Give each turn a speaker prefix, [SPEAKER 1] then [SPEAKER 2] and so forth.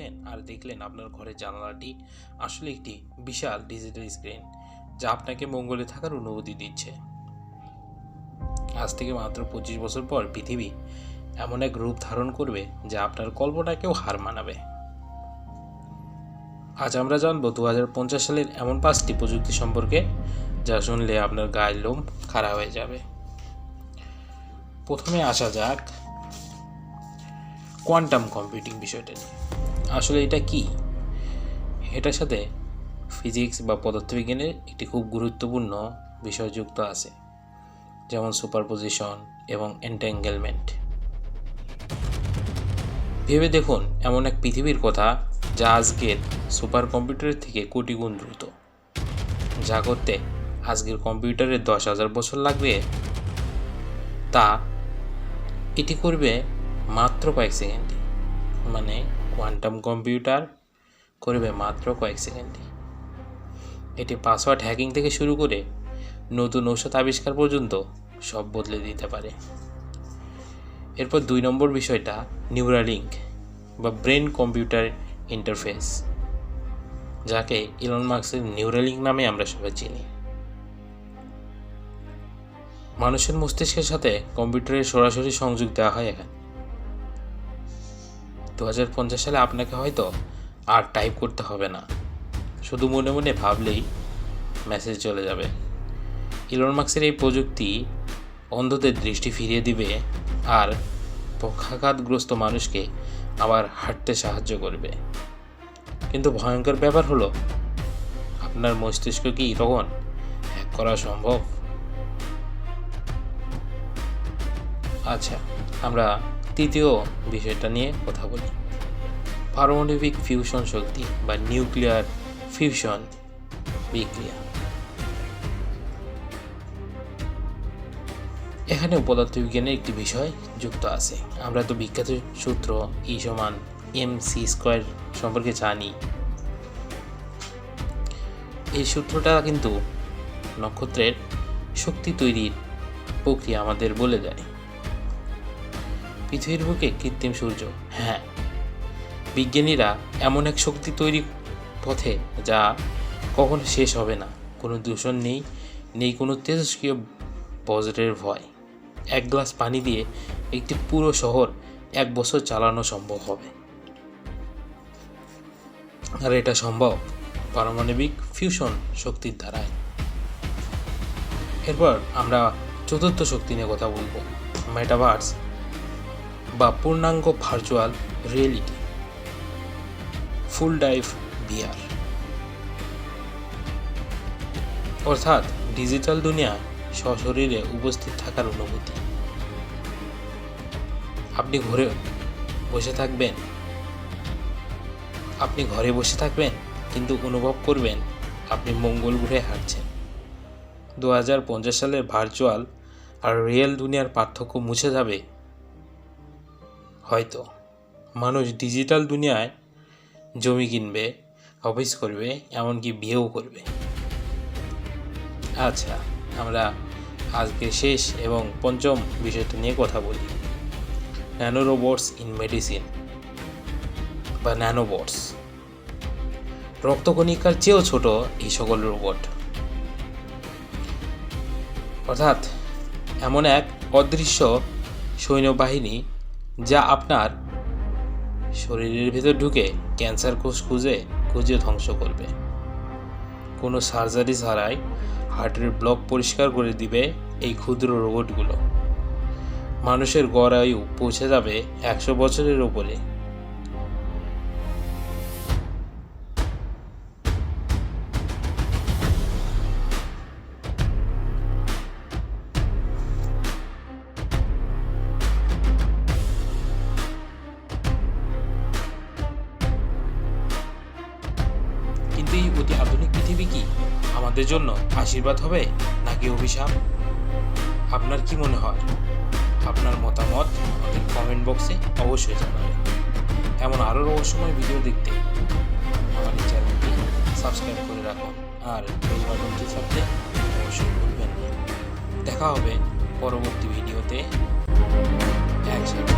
[SPEAKER 1] ওঠেন আর দেখলেন আপনার ঘরের জানালাটি আসলে একটি বিশাল ডিজিটাল স্ক্রিন, যা আপনাকে মঙ্গলে থাকার অনুভূতি দিচ্ছে। আজ থেকে মাত্র 25 বছর পর পৃথিবী এমন এক রূপ ধারণ করবে যা আপনার কল্পনাকেও হার মানাবে। আজ আমরা জানবো 2050 সালের এমন 5টি প্রযুক্তি সম্পর্কে যা শুনলে আপনার গায়ের লোম খাড়া হয়ে যাবে। প্রথমে আসা যাক কোয়ান্টাম কম্পিউটিং বিষয়টা নিয়ে। আসলে এটা কি? এটার সাথে ফিজিক্স বা পদার্থবিজ্ঞানের একটি খুব গুরুত্বপূর্ণ বিষয় যুক্ত আছে, যেমন সুপারপজিশন এবং এন্ট্যাঙ্গেলমেন্ট। ভেবে দেখুন, এমন এক পৃথিবীর কথা যা আজকের সুপার কম্পিউটারের থেকে কোটি গুণ দ্রুত। যা করতে আজকের কম্পিউটারের 10,000 বছর লাগবে, তা এটি করবে মাত্র কয়েক সেকেন্ডে। মানে কোয়ান্টাম কম্পিউটার করবে মাত্র কয়েক সেকেন্ডে। এটি পাসওয়ার্ড হ্যাকিং থেকে শুরু করে নতুন ঔষধ আবিষ্কার পর্যন্ত সব বদলে দিতে পারে। এরপর 2 নম্বর বিষয়টা নিউরালিঙ্ক বা ব্রেন কম্পিউটার ইন্টারফেস, যাকে ইলন মাস্কের নিউরালিঙ্ক নামে আমরা সবাই চিনি। মানুষের মস্তিষ্কের সাথে কম্পিউটারের সরাসরি সংযোগ দেওয়া হয় এখানে। 2050 সালে আপনাকে হয়তো আর টাইপ করতে হবে না, শুধু মনে মনে ভাবলেই মেসেজ চলে যাবে। ইলন মাস্কের এই প্রযুক্তি অন্ধদের দৃষ্টি ফিরিয়ে দিবে আর পক্ষাঘাতগ্রস্ত মানুষকে আবার হাঁটতে সাহায্য করবে। কিন্তু ভয়ঙ্কর ব্যাপার হলো, আপনার মস্তিষ্ক কি তখন হ্যাক করা সম্ভব? আচ্ছা, আমরা তৃতীয় বিষয়টা নিয়ে কথা বলি, পারমাণবিক ফিউশন শক্তি বা নিউক্লিয়ার ফিউশন বিক্রিয়া। এখানে পদার্থবিজ্ঞানের একটি বিষয় যুক্ত আছে। আমরা তো বিখ্যাত সূত্র E=mc² সম্পর্কে জানি। এই সূত্রটা কিন্তু নক্ষত্রের শক্তি তৈরির প্রক্রিয়া আমাদের বলে দেয়। পৃথিবীর বুকে কৃত্রিম সূর্য, হ্যাঁ, বিজ্ঞানীরা এমন এক শক্তি তৈরি পথে যা কখনো শেষ হবে না। কোনো দূষণ নেই কোনো তেজস্ক্রিয় বজ্রের ভয়। 1 গ্লাস পানি দিয়ে একটি পুরো শহর 1 বছর চালানো সম্ভব হবে। আর এটা সম্ভব পারমাণবিক ফিউশন শক্তির দ্বারায়। এরপর আমরা চতুর্থ শক্তি নিয়ে কথা বলবো, মেটাভার্স বা পূর্ণাঙ্গ ভার্চুয়াল রিয়েলিটি, ফুল ডাইভ VR, অর্থাৎ ডিজিটাল দুনিয়ায় সশরীরে উপস্থিত থাকার অনুভূতি। আপনি ঘরে বসে থাকবেন কিন্তু অনুভব করবেন আপনি মঙ্গল গ্রহে হাঁটছেন। 2050 সালের ভার্চুয়াল আর রিয়েল দুনিয়ার পার্থক্য মুছে যাবে হয়তো। মানুষ ডিজিটাল দুনিয়ায় জমি কিনবে, অফিস করবে, এমনকি বিয়েও করবে। আচ্ছা, আমরা আজকে শেষ এবং পঞ্চম বিষয়টা নিয়ে কথা বলি, ন্যানো রোবটস ইন মেডিসিন বা ন্যানোবটস। রক্তকণিকার চেয়েও ছোট এই সকল রোবট, অর্থাৎ এমন এক অদৃশ্য সৈন্যবাহিনী যা আপনার শরীরের ভেতর ঢুকে ক্যান্সার কোষ খুঁজে ধ্বংস করবে। কোনো সার্জারি ছাড়াই হার্টের ব্লক পরিষ্কার করে দিবে এই ক্ষুদ্র রোবটগুলো। মানুষের গড় আয়ু পৌঁছে যাবে 100 বছরের উপরে। কিন্তু এই অতি আধুনিক পৃথিবী কি আমাদের জন্য আশীর্বাদ হবে নাকি অভিশাপ? আপনার কি মনে হয়? আপনার মতামত আমাদের কমেন্ট বক্সে অবশ্যই জানাবেন। এমন আরও রহস্যময় ভিডিও দেখতে আমাদের চ্যানেলটি সাবস্ক্রাইব করে রাখুন আর বেল বাটনটি চাপতে অবশ্যই ভুলবেন না। দেখা হবে পরবর্তী ভিডিওতে একসাথে।